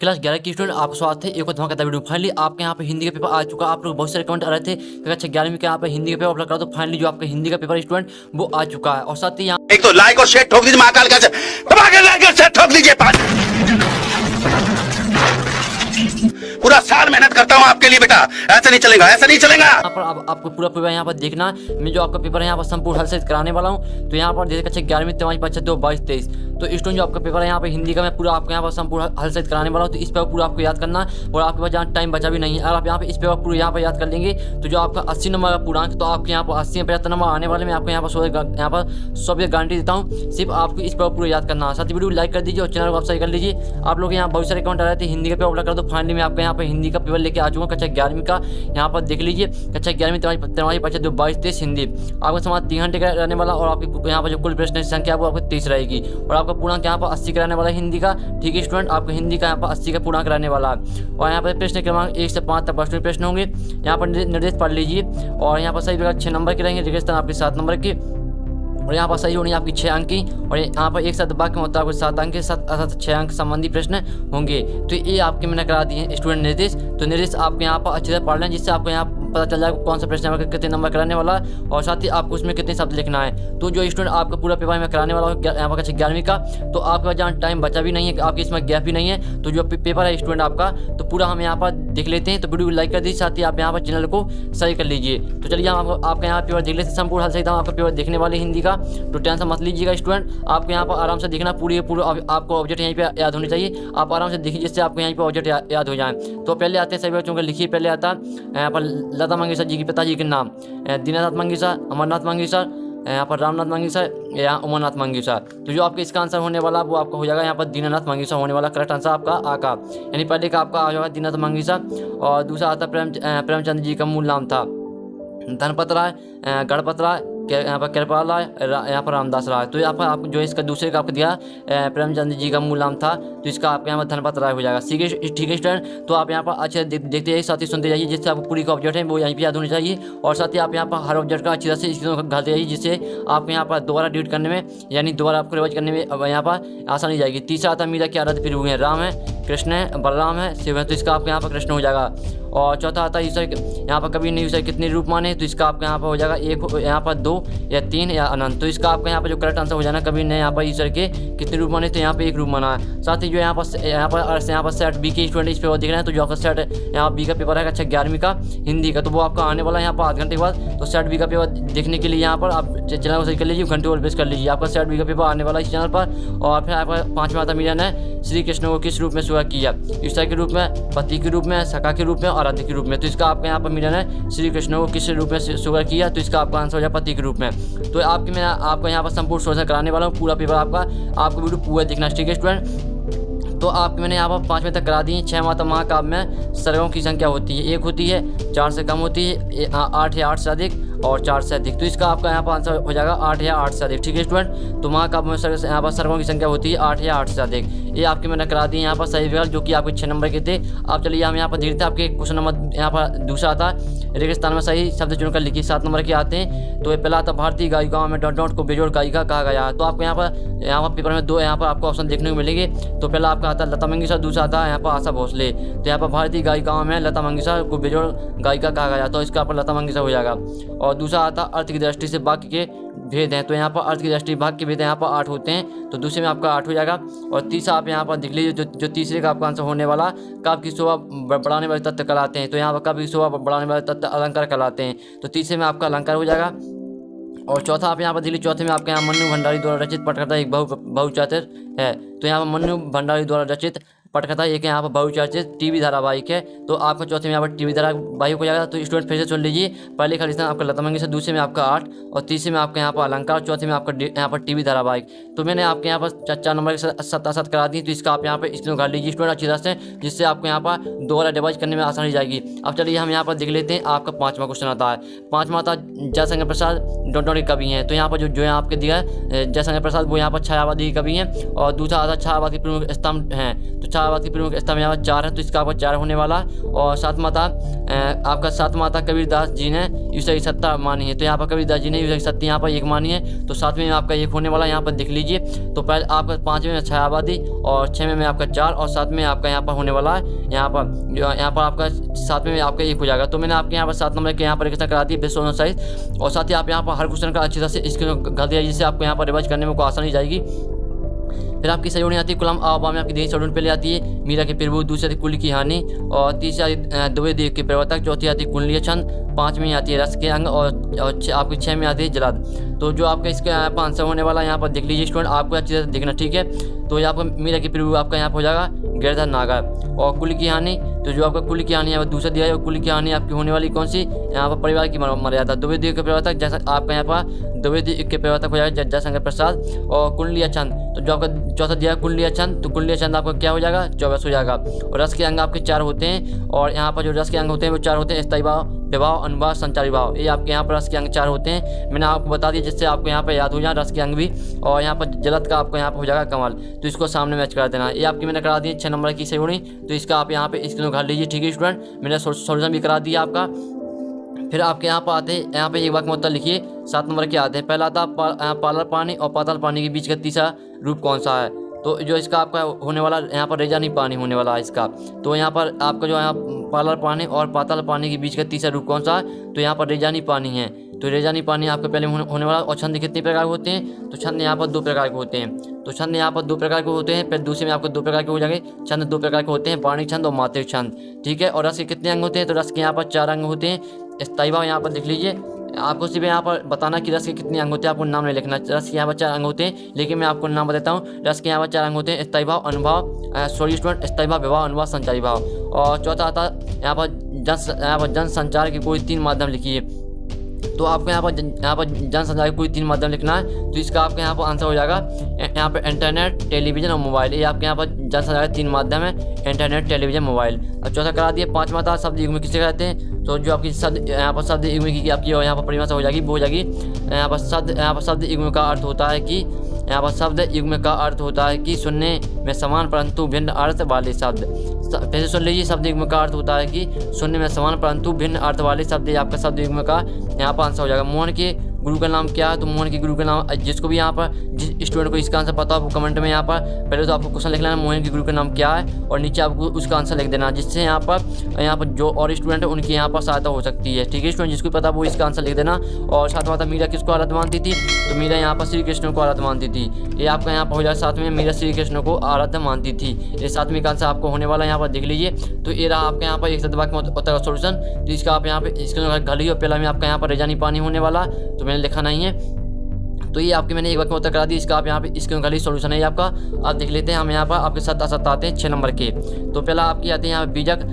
Class 11 की student आप स्वागत है एक और धमाकेदार वीडियो। फाइनली आपके यहाँ पे हिंदी का पेपर आ चुका है। आप लोग बहुत सारे कमेंट आ रहे थे कि अच्छा 11वीं का यहाँ पे हिंदी का पेपर अपलोड करा, तो फाइनली जो आपका हिंदी का पेपर स्टूडेंट वो आ चुका है। और साथ ही यहाँ एक तो लाइक और शेयर ठोक दीजिए, महाकाल का दबा के लाइक और शेयर ठोक दीजिए। पूरा साल मेहनत करता हूँ आपके लिए बेटा, ऐसा नहीं चलेगा, ऐसा नहीं चलेगा। यहाँ पर आपको पूरा पेपर यहाँ पर देखना है। मैं जो आपका पेपर है यहाँ पर संपूर्ण हल से कराने वाला हूँ। तो यहाँ पर जैसे अच्छा 11वीं 23 25 2 22 23 तो स्टूडेंट जो आपका पेपर है यहाँ पर हिंदी का मैं पूरा आपको यहाँ पर संपूर्ण हल से कराने वाला हूँ। तो इस पेपर पूरा आपको याद करना और आपके पास जहाँ टाइम बचा भी नहीं है। अगर आप यहाँ पे इस पेपर पूरा यहाँ पर याद कर लेंगे तो जो आपका 80 नंबर का पूर्णांक तो आपके यहाँ पर 80 में 75 नंबर आने वाले। मैं आपको यहाँ पर 100 गारंटी देता हूँ। सिर्फ आपको इस पेपर पूरा याद करना है। साथ ही वीडियो लाइक कर दीजिए और चैनल को सब्सक्राइब कर लीजिए। आप लोग यहाँ बहुत सारे कमेंट आ रहे थे हिंदी का पेपर कर दो। फाइनली मैं आपको यहाँ पर हिंदी का पेपर लेके आ चुका हूँ। कक्षा 11वीं का यहाँ पर देख लीजिए। कक्षा 11वीं 23 25 2 22 23 हिंदी आपका समाज 3 घंटे का रहने वाला। और आपकी यहाँ पर जो कुल प्रश्न संख्या वो आपको 30 रहेगी। और आपका पूर्णांक यहाँ पर 80 का रहने वाला है हिंदी का। ठीक है स्टूडेंट, आपको हिंदी का यहाँ पर 80 का पूर्णांक रहने वाला है। और यहाँ पर प्रश्न क्रमांक 1 से 5 तक प्रश्न प्रश्न होंगे। यहाँ पर निर्देश पढ़ लीजिए। और यहाँ पर सही प्रकार 6 नंबर के रहेंगे, रेगिस्तान आपके 7 नंबर के। और यहाँ पर सही होनी आपकी 6 अंक की। और यहाँ पर एक साथ वाक्य में होता है आपको 7 अंक के साथ 6 अंक संबंधी प्रश्न होंगे। तो ये आपके मैंने करा दिए हैं स्टूडेंट निर्देश। तो निर्देश आपके यहाँ पर अच्छे से पढ़ लें, जिससे आपको यहाँ पता चल जाएगा कौन सा प्रश्न आपका कितने नंबर कराने वाला है। और साथ ही आपको उसमें कितने शब्द लिखना है। तो जो स्टूडेंट आपका पूरा पेपर में कराने वाला है यहाँ पर कक्षा 11वीं का, तो आपके पास जहाँ टाइम बचा भी नहीं है, आपके इसमें गैप भी नहीं है। तो जो पेपर है स्टूडेंट आपका तो पूरा हम यहाँ पर देख लेते हैं। तो वीडियो को लाइक कर दीजिए, साथ ही आप यहाँ पर चैनल को सही कर लीजिए। तो चलिए हम आपका यहाँ पेपर देख लेते हैं। संपूर्ण हल सही था आपका पेपर देखने वाले हिंदी का। तो टेंशन मत लीजिएगा स्टूडेंट, आपको यहाँ पर आराम से देखना पूरी आपको ऑब्जेक्ट यहीं पे याद होनी चाहिए। आप आराम से देखिए जिससे आपको यहीं पे ऑब्जेक्ट याद हो जाए। तो पहले आते हैं सभी बच्चों को लिखिए। पहले आता है यहाँ पर लता मंगेशकर जी के पिताजी के नाम, दीनानाथ मंगेशकर, अमरनाथ मंगेशकर, यहाँ पर रामनाथ मंगेशकर या उमानाथ मंगेशकर। तो जो आपका इसका आंसर होने वाला वो आपका हो जाएगा यहाँ पर दीनानाथ मंगेशकर होने वाला करेक्ट आंसर आपका आका। यानी पहले का आपका आ जाएगा दीनानाथ मंगेशकर। और दूसरा आता प्रेमचंद जी का मूल नाम था धनपत राय, गणपत राय, यहाँ पर कृपाल राय, यहाँ पर रामदास राय। तो यहाँ पर आप जो इसका दूसरे का आपको दिया प्रेमचंद जी का मूल नाम था, तो इसका आपके यहाँ पर धनपत राय हो जाएगा। ठीक है स्टूडेंट, तो आप यहाँ पर अच्छे देखते जाइए, साथ ही सुनते जाइए, जिससे आपको पूरी का ऑब्जेक्ट है वो यहीं पर याद होनी चाहिए। और साथ ही आप यहाँ पर हर ऑब्जेक्ट का अच्छी तरह से इसको घालते जाइए, जिससे आपको यहाँ पर दोबारा रीड करने में यानी दोबारा आपको रिवाइज करने में यहाँ पर आसानी जाएगी। तीसरा आता मीरा के आराध्य प्रभु हैं, राम है, कृष्ण है, बलराम है, शिव है। तो इसका आपके यहाँ पर कृष्ण हो जाएगा। और चौथा आता है ईश्वर, यहाँ पर कभी नहीं ईश्वर कितने रूप माने, तो इसका आपका यहाँ पर हो जाएगा 1, यहाँ पर 2 या 3 या अनंत। तो इसका आपका यहाँ पर जो करेक्ट आंसर हो जाना कभी नहीं यहाँ पर ईश्वर के कितने रूप माने, तो यहाँ पे 1 रूप माना है। साथ ही जो यहाँ पर सेट बी के स्टूडेंट इस पेपर देख रहे हैं, तो जो आपका सेट यहाँ बी का पेपर है अच्छा 11वीं का हिंदी का, तो वो आपका आने वाला है यहाँ पर आध घंटे के बाद। तो सेट बी का पेपर देखने के लिए यहाँ पर आप चैनल को सही कर लीजिए, घंटे और प्रेस कर लीजिए। आपका सेट बी का पेपर आने वाला है इस चैनल पर। और फिर आपका 5वां आता मीरा ने श्री कृष्ण को किस रूप में स्वीकार किया, ईश्वर के रूप में, पति के रूप में, सखा के रूप में और आराध्य के रूप में। तो इसका आपके यहाँ पर मीरा ने श्री कृष्ण को किस रूप में स्वीकार किया, तो इसका आपका आंसर हो जाए पति के रूप में। तो आपके मैं आपको यहाँ पर संपूर्ण सोल्यूशन कराने वाला हूँ पूरा पेपर आपको वीडियो पूरा देखना। ठीक है स्टूडेंट, तो आपके मैंने यहाँ पर 5वें तक करा दी। 6 माता महाकाव्य में सर्गों की संख्या होती है 1 होती है, 4 से कम होती है, 8 या 8 से अधिक और 4 से अधिक। तो इसका आपका यहाँ पर आंसर हो जाएगा 8 या 8 से अधिक। ठीक है स्टूडेंट, तो महाकाव्य में यहाँ पर सर्गों की संख्या होती है 8 या 8 से अधिक। ये आपके मैंने करा दी यहाँ पर सही विकल्प, जो कि आपके 6 नंबर के थे। आप चलिए हम यहाँ पर देखते हैं आपके क्वेश्चन नंबर यहाँ पर दूसरा आता है रेगिस्तान में सही शब्द चुनकर लिखिए। 7 नंबर के आते हैं। तो पहला आता भारतीय गायिकाओं में डॉट को बेजोड़ गायिका कहा गया है। तो आपको यहाँ पर पेपर में 2 यहाँ पर आपको ऑप्शन देखने को मिलेंगे। तो पहला आपका आता है लता मंगेशकर, दूसरा आता है यहाँ पर आशा भोसले। तो यहाँ पर भारतीय गायिकाओं में लता मंगेशकर को बेजोड़ गायिका कहा गया, तो इसका आपका लता मंगेशकर हो जाएगा। और दूसरा आता अर्थ की दृष्टि से वाक्य के भेद हैं। तो यहाँ पर अर्थ की दृष्टि भाग के भेद यहाँ पर 8 होते हैं, तो दूसरे में आपका 8 हो जाएगा। और तीसरा आप यहाँ पर देख लीजिए, जो तीसरे का आपका आंसर होने वाला काव्य की शोभा बढ़ाने वाले तत्व कहलाते हैं। तो यहाँ पर काव्य की शोभा बढ़ाने वाले तत्व अलंकार कहलाते हैं। तो तीसरे में आपका अलंकार हो जाएगा। और चौथा आप यहाँ पर दिल्ली, चौथे में आपके यहाँ मन्नू भंडारी द्वारा रचित पटकथा एक बहुचर्चित है। तो यहाँ पर मन्नू भंडारी द्वारा रचित पटकथा एक यहाँ पर बहुचर्चित टीवी धारावाहिक है। तो आपका चौथे में यहाँ पर टीवी धारावाहिक हो जाएगा। तो स्टूडेंट फिर से सुन लीजिए, पहले खाली स्थान आपका लता मंगेशकर, दूसरे में आपका 8 और तीसरे में आपका यहाँ पर अलंकार, चौथे में आपका यहाँ पर टीवी धारावाहिक। तो मैंने आपके यहाँ पर 4 नंबर के 7 करा दी। तो इसका आप यहाँ पर स्क्रीन उखाड़ लीजिए स्टूडेंट अच्छी तरह से, जिससे आपको यहाँ पर दोबारा डिवाइज करने में आसानी जाएगी। अब चलिए हम यहाँ पर देख लेते हैं। आपका 5वां क्वेश्चन आता है। 5वां आता जयशंकर प्रसाद डॉट के कवि हैं। तो यहाँ पर जो यहाँ आपके दिया है जयशंकर प्रसाद वो यहाँ पर छायावादी कवि हैं। और दूसरा आता छायावाद के प्रमुख स्तंभ हैं। तो छायाबाद की प्रमुख स्तंभ यहाँ पर 4 है, तो इसका आपका 4 होने वाला। और सात माता आपका सात माता कबीरदास जी ने ईसा की सत्ता मानी है, तो यहाँ पर कबीरदास जी ने ईसा की सत्ता यहाँ पर 1 मानी है, तो 7वें में आपका 1 होने वाला। यहाँ पर देख लीजिए, तो पहले आपका 5वें में छायाबादी और 6वें में आपका 4 और 7वें में आपका यहाँ पर होने वाला है। यहाँ पर आपका 7वें में आपका 1 हो जाएगा। तो मैंने आपके यहाँ पर 7 नंबर के यहाँ पर क्वेश्चन करा दिए बेस्ड साइज, और साथ ही आप यहाँ पर हर क्वेश्चन का अच्छी तरह से स्क्रीन कर दिया, जिससे आपको यहाँ पर रिवाइज करने में कोई आसानी जाएगी। फिर आपकी सही होनी आती है कुलम आबा में आपकी देश शेड्यूल पहले आती है मीरा के प्रभु, दूसरी आती है कुल की हानि, और तीसरी दुबे देव के प्रवर्तक, चौथी आती है कुंडलीय छंद, 5 में आती है रस के अंग, और आपकी 6 में आती है जलाद। तो जो आपका इसका यहाँ पर आंसर होने वाला है यहाँ पर देख लीजिए स्टूडेंट, आपको अच्छी तरह देखना, ठीक है। तो ये आपका मीरा की प्रभु आपका यहाँ पर हो जाएगा गिरधर नागर। और कुल की हानि, तो जो आपका कुल की हानि यहाँ पर दूसरा दिया है, कुल की हानि आपकी होने वाली कौन सी, यहाँ पर परिवार की मर्यादा। दुबे देव के प्रवर्तक जैसा आपका यहाँ पर दुबे देव के प्रवर्तक हो जाएगा जयशंकर प्रसाद। और कुंडलीय छंद, तो जो आपका चौथा दिया है कुंडलीय छंद, तो कुंडलीय छंद आपका क्या हो जाएगा 24 हो जाएगा। और रस के अंग आपके 4 होते हैं, और यहाँ पर जो रस के अंग होते हैं वो 4 होते हैं, स्थायी भाव, विभाव, अनुभाव, संचारी भाव, ये आपके यहाँ पर रस के अंग 4 होते हैं। मैंने आपको बता दिया जिससे आपको यहाँ पर याद हो जाए रस के अंग भी। और यहाँ पर जलद का आपको यहाँ पर हो जाएगा कमल, तो इसको सामने मैच करा देना। ये आपकी मैंने करा दी 6 नंबर की सही होनी, तो इसका आप यहाँ पे स्क्रीन उघाड़ लीजिए, ठीक है स्टूडेंट। मैंने सोल्यूशन भी करा दिया आपका। फिर आपके यहाँ पर आते हैं, यहाँ पे एक वाक्य में उत्तर लिखिए। 7 नंबर के आते हैं, पहला था पालर पानी और पाताल पानी के बीच का तीसरा रूप कौन सा है। तो जो इसका आपका होने वाला यहाँ पर रेजानी पानी होने वाला है इसका। तो यहाँ पर आपका जो यहाँ पालर पानी और पाताल पानी के बीच का तीसरा रूप कौन सा है, तो यहाँ पर रेजानी पानी है। तो रेजानी पानी आपका पहले होने वाला। और छंद कितने प्रकार के होते हैं, तो छंद यहाँ पर 2 प्रकार के होते हैं। तो छंद यहाँ पर 2 प्रकार के होते हैं, फिर दूसरे में आपको 2 प्रकार के हो जाएंगे। छंद 2 प्रकार के होते हैं, वाणिक छंद और मात्रिक छंद, ठीक है। और रस के कितने अंग होते हैं, तो रस के यहाँ पर 4 अंग होते हैं। स्थायी भाव यहाँ पर देख लीजिए, आपको सिर्फ यहाँ पर बताना कि रस के कितने अंग होते हैं, आपको नाम नहीं लिखना। रस के यहाँ पर 4 अंग होते हैं, लेकिन मैं आपको नाम बताता हूँ। रस के यहाँ पर 4 अंग होते हैं, स्थायी भाव, अनुभाव, सॉरी स्टूडेंट, स्थायी भाव, विभाव, अनुभाव, संचारी भाव। और चौथा आता यहाँ पर जन संचार के कोई 3 माध्यम लिखिए। तो आपको यहाँ पर जन संचार के कोई 3 माध्यम लिखना है, तो इसका आपका यहाँ पर आंसर हो जाएगा यहाँ पर इंटरनेट, टेलीविजन और मोबाइल। ये आपके यहाँ पर जन संचार के 3 माध्यम है, इंटरनेट, टेलीविजन, मोबाइल। अब चौथा करा दिए। 5वां था शब्द युग्म किसे कहते हैं, तो जो आपकी शब्द यहाँ पर शब्द युग्म की आपकी यहाँ पर परिभाषा हो जाएगी, वो हो जाएगी यहाँ पर शब्द युग्म का अर्थ होता है कि यहाँ पर शब्द युग्म का अर्थ होता है कि सुनने में समान परंतु भिन्न अर्थ वाले शब्द। फिर सुन लीजिए, शब्द युग्म का अर्थ होता है कि सुनने में समान परंतु भिन्न अर्थ वाले शब्द। आपका शब्द युग्म का यहाँ पर आंसर हो जाएगा। मोहन के गुरु का नाम क्या है, तो मोहन के गुरु का नाम, जिसको भी यहाँ पर जिस स्टूडेंट को इसका आंसर पता हो वो कमेंट में यहाँ पर पहले तो आपको क्वेश्चन लिख लेना मोहन के गुरु का नाम क्या है, और नीचे आपको उसका आंसर लिख देना, जिससे यहाँ पर जो और स्टूडेंट है उनकी यहाँ पर सहायता हो सकती है, ठीक है स्टूडेंट। जिसको पता वो इसका आंसर लिख देना। और 7वां था मीरा किसको आराध्य मानती थी, तो मीरा यहाँ पर श्री कृष्ण को आराध्य मानती थी। ये आपका यहाँ पर हो जाए 7वें, मीरा श्री कृष्ण को आराध्य मानती थी। ये 7वें का आंसर आपको होने वाला है, यहाँ पर देख लीजिए। तो ये रहा आपके यहाँ पर एक शब्दवाक्य में उत्तर का सोल्यूशन। तो इसका आप यहाँ पे इसके घड़ी और पहला में आपका यहाँ पर रेजानी पानी होने वाला, तो मैंने लिखा नहीं है। तो ये आपके मैंने एक वाक्य में उत्तर करा दी, इसका आप यहाँ पे इसके खाली सोल्यूशन है आपका। आप देख लेते हैं। हम यहाँ पर आपके साथ आते हैं 6 नंबर के। तो पहला आपकी आते हैं यहाँ बीजक,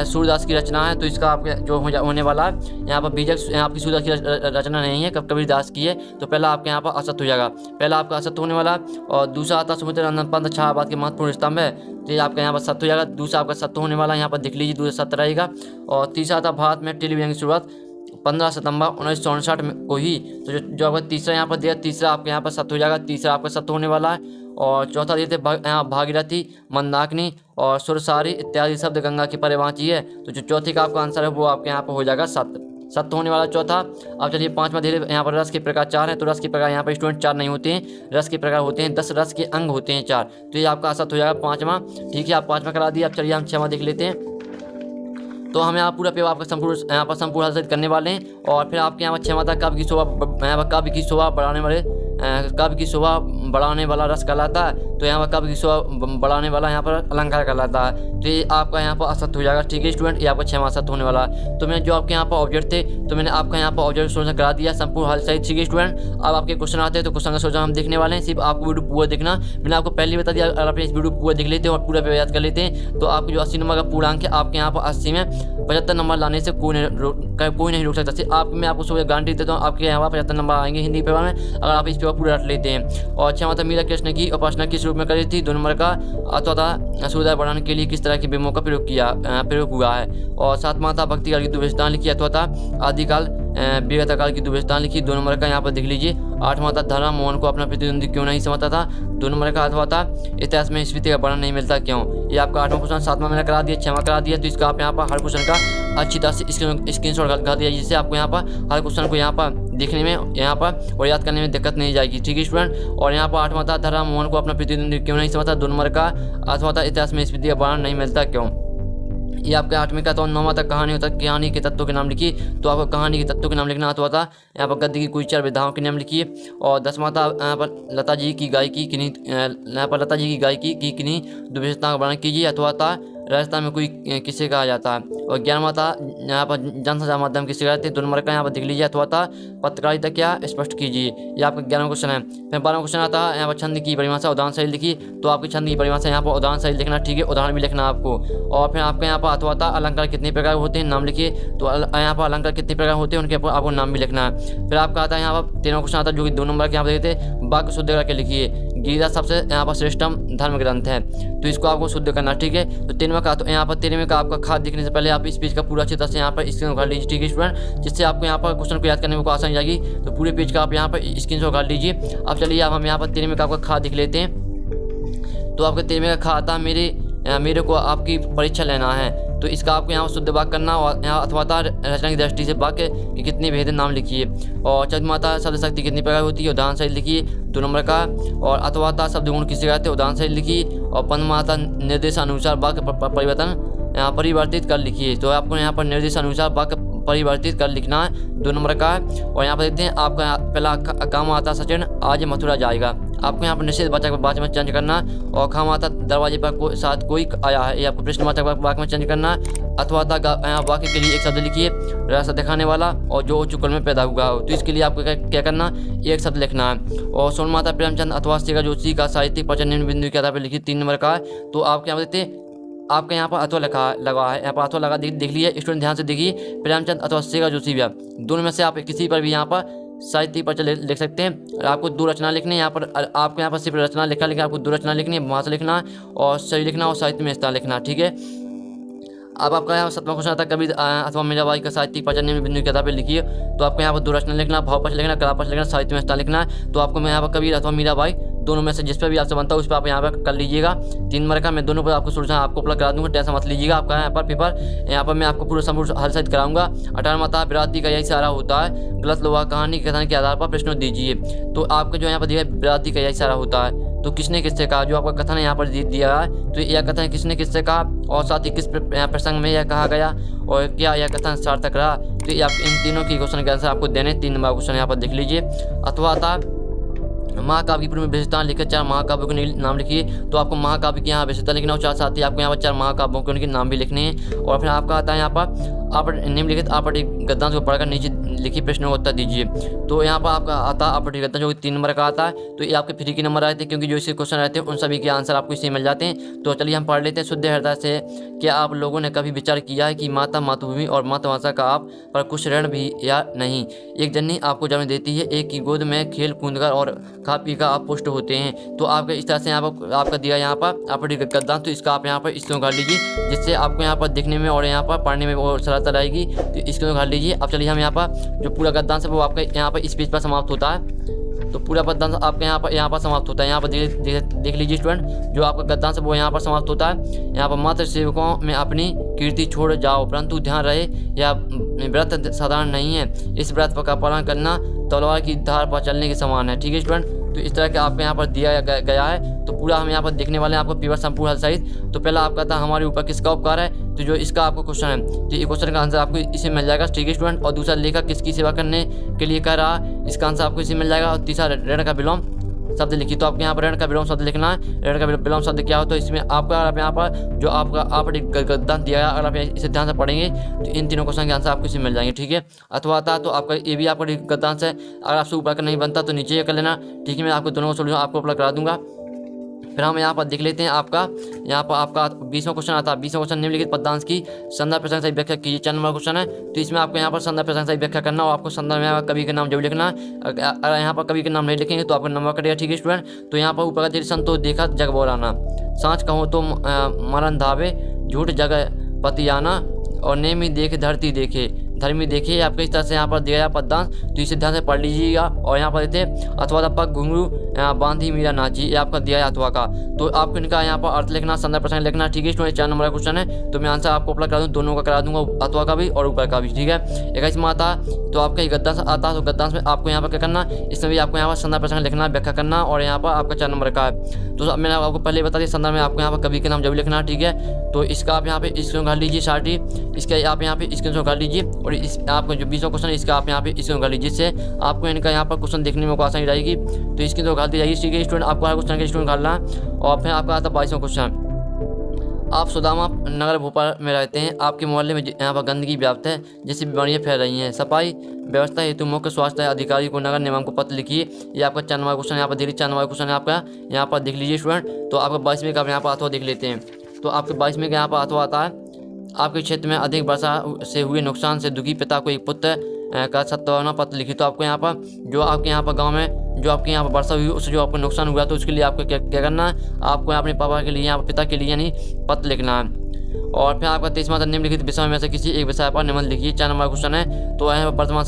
सूरदास की रचना है, तो इसका आपके जो होने वाला है यहाँ पर बीजक आपकी सूरदास की रचना नहीं है, कबीरदास की है। तो पहला आपके यहाँ पर असत्य हो जाएगा, पहला आपका असत्य होने वाला। और दूसरा आता समुद्र नंदन पंथ छायाबाद के महत्वपूर्ण स्तंभ है, तो ये आपका यहाँ पर सत्य हो जाएगा। दूसरा आपका सत्य होने वाला, यहाँ पर देख लीजिए, दूसरा सत्य रहेगा। और तीसरा आता भारत में टेलीविजन की शुरुआत 15 सितंबर 1964 में को ही, तो जो आपका तीसरा यहाँ पर दिया, तीसरा आपके यहाँ पर सत्य हो जाएगा, तीसरा आपका सत्य होने वाला है। और चौथा देते यहाँ भागीरथी, मंदाकिनी और सुरसारी इत्यादि शब्द गंगा की परिभाषी है, तो जो चौथी का आपका आंसर है वो आपके यहाँ पर हो जाएगा सत्य होने वाला चौथा। अब चलिए 5वां धीरे, यहाँ पर रस के प्रकार 4 हैं, तो रस के प्रकार यहाँ पर स्टूडेंट 4 नहीं होते हैं, रस के प्रकार होते हैं 10, रस के अंग होते हैं 4, तो ये आपका सत्य हो जाएगा 5वां, ठीक है। आप 5वां करा दिए। अब चलिए हम 6वां देख लेते हैं। तो हम यहाँ पूरा पेपर आपका संपूर्ण हल करने वाले हैं। और फिर आपके यहाँ 6वां था काव्य की शोभा बढ़ाने वाला रस कहलाता है, तो यहाँ पर काव्य की शोभा बढ़ाने वाला यहाँ पर अलंकार कहलाता है, तो ये आपका यहाँ पर असत्य हो जाएगा, ठीक है स्टूडेंट। ये आपका 6वां असत्य होने वाला है। तो मैंने जो आपके यहाँ पर ऑब्जेक्ट थे, तो मैंने आपका यहाँ पर ऑब्जेक्ट सोल्यूशन करा दिया, संपूर्ण हल सही, ठीक है स्टूडेंट। अब आपके क्वेश्चन आते हैं, तो क्वेश्चन का सोल्यूशन हम देखने वाले हैं। सिर्फ आपको वीडियो पूरा देखना, मैंने आपको पहले बता दिया। अगर आप इस वीडियो पूरा देख लेते हैं और पूरा पेपर याद कर लेते हैं, तो आपको जो 80 नंबर का पूर्णांक है, आपके यहाँ पर 80 में 75 नंबर लाने से कोई नहीं रोक सकता। मैं आपको सुबह गारंटी देता हूँ, आपके यहाँ 75 नंबर आएंगे हिंदी पेपर में, अगर आप इस पेपर पूरा रख लेते हैं। और 6वां था मीरा कृष्ण की उपासना किस रूप में करी थी, 2 नंबर का। अथवा सुविधा बढ़ाने के लिए किस तरह के बिंबों का प्रयोग हुआ है। और 7वां था भक्ति काल की दुर्व्यवस्था लिखी, अथवा था आदिकाल विगत काल की दुर्व्यवस्था लिखी, 2 नंबर का यहाँ पर देख लीजिए। 8वां था धर्म मोहन को अपना प्रतिद्वंदी क्यों नहीं समझता था, 2 नंबर का। अथवा था इतिहास में स्मृति का वर्णन नहीं मिलता क्यों, ये आपका 8वां क्वेश्चन, 7वां मैंने करा दिया, 6वां करा दिया। तो इसका आप यहाँ पर हर क्वेश्चन का अच्छी तरह से स्क्रीनशॉट कर दिया, जिससे आपको यहाँ पर हर क्वेश्चन को यहाँ पर देखने में यहाँ पर और याद करने में दिक्कत नहीं जाएगी। ठीक है स्टूडेंट। और यहाँ पर 8वां था धर्म मोहन को अपना प्रतिद्वंदी क्यों नहीं समझता, 2 नंबर का। 8वां था इतिहास में स्मृति का वर्णन नहीं मिलता क्यों। ये आपके 8वें का। तो 9वां तक कहानी के तत्वों के नाम लिखिए, तो आपको कहानी के तत्वों के नाम लिखना आता था। यहाँ पर गद्य की कुछ 4 विधाओं के नाम लिखिए। और 10वां था यहाँ पर लता जी की गायकी किन्हीं की किन्हीं दुर्विशेषताओं का वर्णन कीजिए, अथवा था राजस्थान में कोई किसे कहा जाता है। और 11वां था यहाँ पर जनसंचार माध्यम किसे कहते हैं, 2 नंबर का यहाँ पर देख लीजिए, अथवा था पत्रकारिता क्या स्पष्ट कीजिए। ये आपका 11वां क्वेश्चन है। फिर 12वां क्वेश्चन आता है यहाँ पर छंद की परिभाषा उदाहरण सही लिखी, तो आपकी छंद की परिभाषा यहाँ पर उदाहरण सही लिखना, ठीक है, उदाहरण भी लिखना आपको। और फिर आपका यहाँ पर अथवा था अलंकार कितने प्रकार होते हैं नाम लिखिए, तो यहाँ पर अलंकार कितने प्रकार होते हैं उनके आपको नाम भी लिखना है। फिर आपका आता है यहाँ पर 13वां क्वेश्चन आता है जो कि 2 नंबर के यहाँ पर देखते हैं, वाक्य शुद्ध करके लिखिए। गीता सबसे यहाँ पर श्रेष्ठतम धर्म ग्रंथ है, तो इसको आपको शुद्ध करना, ठीक है। तो 13वां का, तो यहाँ पर 13वें का आपका खाद देखने से पहले आप इस पेज का पूरा अच्छी तरह से यहाँ पर स्क्रीन कर लीजिए, ठीक है स्टूडेंट, जिससे आपको यहाँ पर क्वेश्चन को याद करने में आसानी जाएगी। तो पूरे पेज का आप यहाँ पर स्क्रीन कर लीजिए। अब चलिए अब हम यहाँ पर 13वें का आपका खाद देख लेते हैं। तो आपका 13वें का खाद आता मेरे को आपकी परीक्षा लेना है, तो इसका आपको यहाँ शुद्ध वाक्य करना। और यहाँ अथवा था रचना की दृष्टि से वाक्य की कितने भेद नाम लिखिए। और चतुर्माता शब्द शक्ति कितनी प्रकार होती है, उदाहरण सहित लिखिए, 2 नंबर का। और अथवा था शब्द गुण किसे कहते हैं, उदाहरण सहित लिखिए। और पंचमाता निर्देशानुसार वाक्य परिवर्तन यहाँ परिवर्तित कर लिखिए, तो आपको यहाँ पर निर्देशानुसार वाक्य परिवर्तित कर लिखना है, 2 नंबर का। और यहाँ पर देखते हैं आपका पहला काम आता सचिन आज मथुरा जाएगा, आपको यहाँ पर निश्चित वाचक में चेंज करना। और खाम आता दरवाजे पर साथ कोई आया है, ये आपको प्रश्नवाचक वाक्य में चेंज करना। अथवा था यहाँ वाक्य के लिए एक शब्द लिखिए, रास्ता दिखाने वाला और जो उच्च कुल में पैदा हुआ हो, तो इसके लिए आपको क्या करना, एक शब्द लिखना है। और सोनमाता प्रेमचंद अथवा शेखर जोशी का साहित्यिक परिचय निम्न बिंदु के आधार पर लिखिए, 3 नंबर का। तो आपके यहाँ देखते आपके यहाँ पर अथवा लगा है, यहाँ पर अथवा लगा देख लीजिए स्टूडेंट, ध्यान से देखिए। प्रेमचंद अथवा शेखर जोशी भी दोनों में से आप किसी पर भी यहाँ पर साहित्यिक परिचय लिख सकते हैं। आपको 2 रचना लिखनी है, यहाँ पर आपको यहाँ पर सिर्फ रचना लिखा, लेकिन आपको 2 रचना लिखनी है, भाषा लिखना और सही लिखना और साहित्य में स्थान लिखना, ठीक है। अब आपका यहाँ 7वां क्वेश्चन आता है कबीर अथवा मीराबाई का साहित्यिक परिचय निम्न बिंदु के आधार पर लिखिए, तो आपको यहाँ पर 2 रचना लिखना, भावपक्ष लिखना, कलापक्ष लिखना, साहित्य में स्थान लिखना है। तो आपको मैं यहाँ पर कबीर अथवा मीराबाई दोनों में से जिस पर भी आपसे बनता है उस पर आप यहाँ पर कर लीजिएगा। 3 नंबर का मैं दोनों पर आपको सोल्यूशन आपको अपलोड करा दूंगा, टेंशन मत लीजिएगा। आपका यहाँ पर पेपर यहाँ पर मैं आपको पूरा संपूर्ण हल सहित कराऊंगा। 18वां था बिरादरी का यही सारा होता है, गलत लोहा कहानी के कथन के आधार पर प्रश्न दीजिए। तो आपका जो यहाँ पर दिया है बिरादरी का यही सारा होता है, तो किसने किससे कहा, जो आपका कथन यहाँ पर दिया है, तो यह कथन किसने किससे कहा और साथ ही किस प्रसंग में यह कहा गया और क्या यह कथन सार्थक रहा। तो ये आप इन तीनों की क्वेश्चन के आंसर आपको देने। 3 नंबर क्वेश्चन यहाँ पर देख लीजिए। अथवा था महाकाव्य की पूर्व विशेषता लिखकर 4 महाकाव्यों के नाम लिखिए, तो आपको महाकाव्य की यहाँ विशेषता लिखना और 4 साथ ही आपको यहाँ पर 4 महाकाव्यों के उनके नाम भी लिखने हैं। और फिर आपका आता है यहाँ पर आप निम्नलिखित आपटिक गद्यांश को पढ़कर नीचे लिखिए प्रश्नों का उत्तर दीजिए। तो यहाँ पर आपका आता है आपटिक गद्यांश जो कि 3 नंबर का आता है, तो ये आपके फ्री के नंबर आए थे, क्योंकि जो इसके क्वेश्चन रहते हैं उन सभी के आंसर आपको इसे मिल जाते हैं। तो चलिए हम पढ़ लेते हैं शुद्ध हृदय से। क्या आप लोगों ने कभी विचार किया है कि माता मातृभूमि और मातृभाषा का आप पर कुछ ऋण भी या नहीं। एक जननी आपको जन्म देती है, एक की गोद में खेल कूद कर और खा पी कर आप पुष्ट होते हैं। तो आपके इस तरह से यहाँ पर आपका दिया यहाँ पर आपटिक गद्यांश, तो इसका आप यहाँ पर स्क्रीन कर लीजिए, जिससे आपको यहाँ पर देखने में और यहाँ पर पढ़ने में बहुत सरलता रहेगी। तो स्क्रीन कर लीजिए। अब चलिए हम यहाँ पर जो पूरा गद्यांश है वो आपका यहाँ पर इस पेज पर समाप्त होता है। तो पूरा गद्यांश आपके यहाँ पर समाप्त होता है। यहाँ पर देख लीजिए स्टूडेंट, जो आपका गद्यांश है वो यहाँ पर समाप्त होता है। यहाँ पर मात्र सेवकों में अपनी कीर्ति छोड़ जाओ, परंतु ध्यान रहे यह व्रत साधारण नहीं है, इस व्रत का पालन करना तलवार की धार पर चलने के समान है, ठीक है स्टूडेंट। तो इस तरह के आपको यहाँ पर दिया गया है। तो पूरा हम यहाँ पर देखने वाले हैं आपको पेपर संपूर्ण हल सहित। तो पहला आपका था हमारे ऊपर किसका उपकार है, तो जो इसका आपको क्वेश्चन है, तो ये क्वेश्चन का आंसर आपको इसे मिल जाएगा, ठीक है स्टूडेंट। और दूसरा लेखक किसकी सेवा करने के लिए कह रहा, इसका आंसर आपको इसे मिल जाएगा। और तीसरा ऋण का विलोम शब्द लिखिए, तो आपको यहाँ पर ऋण का विलोम शब्द लिखना है। ऋण का विलोम शब्द क्या हो, तो इसमें आपका आप यहाँ पर जो आपका आपटिक गद्यांश दिया है, अगर आप इसे ध्यान से पढ़ेंगे तो इन तीनों क्वेश्चन के आंसर आपको इसे मिल जाएंगे, ठीक है। अथवा था तो आपका ये भी आपका गद्यांश है, अगर आपसे ऊपर का नहीं बनता तो नीचे ये कर लेना, ठीक है। मैं आपको दोनों का सोल्यूशन आपको अपलोड करा दूंगा। फिर हम यहाँ पर देख लेते हैं आपका यहाँ पर आपका 20वां क्वेश्चन आता है। 20वां क्वेश्चन निम्नलिखित पदांश की संदर्भ प्रसंग सही व्याख्या कीजिए, 4 नंबर क्वेश्चन है। तो इसमें आपको यहाँ पर संदर्भ प्रसंग सही व्याख्या करना और आपको संदर्भ में कवि का नाम जरूर लिखना है। अगर यहाँ पर कवि का नाम नहीं लिखेंगे तो आपका नंबर कटेगा, ठीक है स्टूडेंट। तो यहाँ पर ऊपर का संतोष देखा जग बोराना, सांच कहूँ तो मरण धावे, झूठ जगह पतियाना और नेमी देखे धरती देखे, धर्म में देखिए आपको इस तरह से यहाँ पर दिया गया पददान, तो इसे ध्यान से पढ़ लीजिएगा। और यहाँ पर देते अथवा पग घुंघरू बांधी मीरा नाची, ये आपका दिया है अथवा का। तो आपको इनका यहाँ पर अर्थ लिखना, संदर्भ प्रसंग लिखना। ठीक है स्टूडेंट, 4 नंबर का क्वेश्चन है, तो मैं आंसर आपको अप्लाई करा दूँ, दोनों का करा दूंगा, अथवा का भी और ऊपर का भी। ठीक है 21 में आता तो आपका गद्यांश आता है, तो गद्यांश में आपको यहाँ पर क्या करना, इसमें भी आपको यहाँ पर संदर्भ प्रसंग लिखना, व्याख्या करना, और यहाँ पर आपका 4 नंबर का है। तो मैंने आपको पहले बता दिया, संदर्भ में आपको यहाँ पर कवि के नाम जब लिखना। ठीक है, तो इसका आप यहाँ पे स्क्रीन कर लीजिए सारी, इसका आप यहाँ पे स्क्रीन कर लीजिए, और इस आपको जो 20वां क्वेश्चन है इसका आप यहाँ पे स्क्रीन कर लीजिए, जिससे आपको इनका यहाँ पर क्वेश्चन देखने में आसानी रहेगी। तो इसकी तो दी जाएगी। ठीक है स्टूडेंट, आपको हर क्वेश्चन का स्टूडेंट करना है। और फिर आपका आता 22वां क्वेश्चन, आप सुदामा नगर भोपाल में रहते हैं, आपके मोहल्ले में यहाँ पर गंदगी व्याप्त है, जैसी बीमारियाँ फैल रही हैं, सफाई व्यवस्था हेतु मुख्य स्वास्थ्य अधिकारी को नगर निगम को पत्र लिखिए। ये आपका 4 नंबर क्वेश्चन यहाँ पर दिल्ली 4 नंबर क्वेश्चन है आपका, यहाँ पर देख लीजिए स्टूडेंट। तो आपका 22वें का यहाँ पर अथवा देख लेते हैं। तो आपके 22वें का यहाँ पर अथवा आता है, आपके क्षेत्र में अधिक वर्षा से हुए नुकसान से दुखी पिता को एक पुत्र का सत्तावना पत्र लिखिए। तो आपको यहाँ पर जो आपके यहाँ पर गाँव में जो आपके यहाँ पर वर्षा हुई उससे जो आपको नुकसान हुआ, तो उसके लिए आपको क्या करना है, आपको अपने पापा के लिए यहाँ पर पिता के लिए यानी पत्र लिखना है। और फिर आपका 23वां निम्नलिखित विषय में से किसी एक विषय पर निबंध लिखिए। 4 नंबर क्वेश्चन है, तो यहाँ पर वर्तमान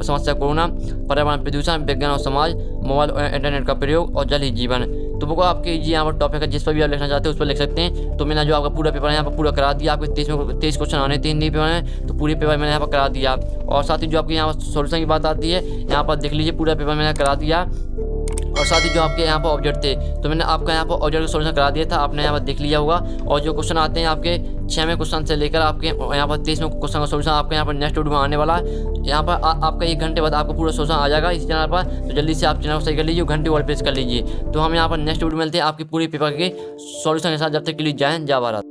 समस्या कोरोना, पर्यावरण प्रदूषण, विज्ञान और समाज, मोबाइल और इंटरनेट का प्रयोग और जल ही जीवन। तो वो आपके यहाँ पर टॉपिक है, जिस पर भी आप लिखना चाहते हैं उस पर लिख सकते हैं। तो मैंने जो आपका पूरा पेपर यहाँ पर पूरा करा दिया, आपके 23 क्वेश्चन आने 3 पेपर हैं, तो पूरे पेपर मैंने यहाँ पर करा दिया। और साथ ही जो आपकी यहाँ पर सोल्यूशन की बात आती है, यहाँ पर देख लीजिए पूरा पेपर मैंने करा दिया। और साथ ही जो आपके यहाँ पर ऑब्जेक्ट थे, तो मैंने आपका यहाँ पर ऑब्जेक्ट का सोल्यूशन करा दिया था, आपने यहाँ पर देख लिया होगा। और जो क्वेश्चन आते हैं आपके 6वें क्वेश्चन से लेकर आपके यहाँ पर 23वें क्वेश्चन का सोल्यूशन आपके यहाँ पर नेक्स्ट वीडियो में आने वाला है। यहाँ पर आपका 1 घंटे बाद आपको पूरा सोल्यूशन आ जाएगा इस चैनल पर, तो जल्दी से आप चैनल को सही कर लीजिए, घंटे वाला प्रेस कर लीजिए। तो हम यहाँ पर नेक्स्ट वीडियो मिलते हैं आपकी पूरी पेपर के सोल्यूशन के साथ। जब तक के लिए जय हिंद, जय भारत।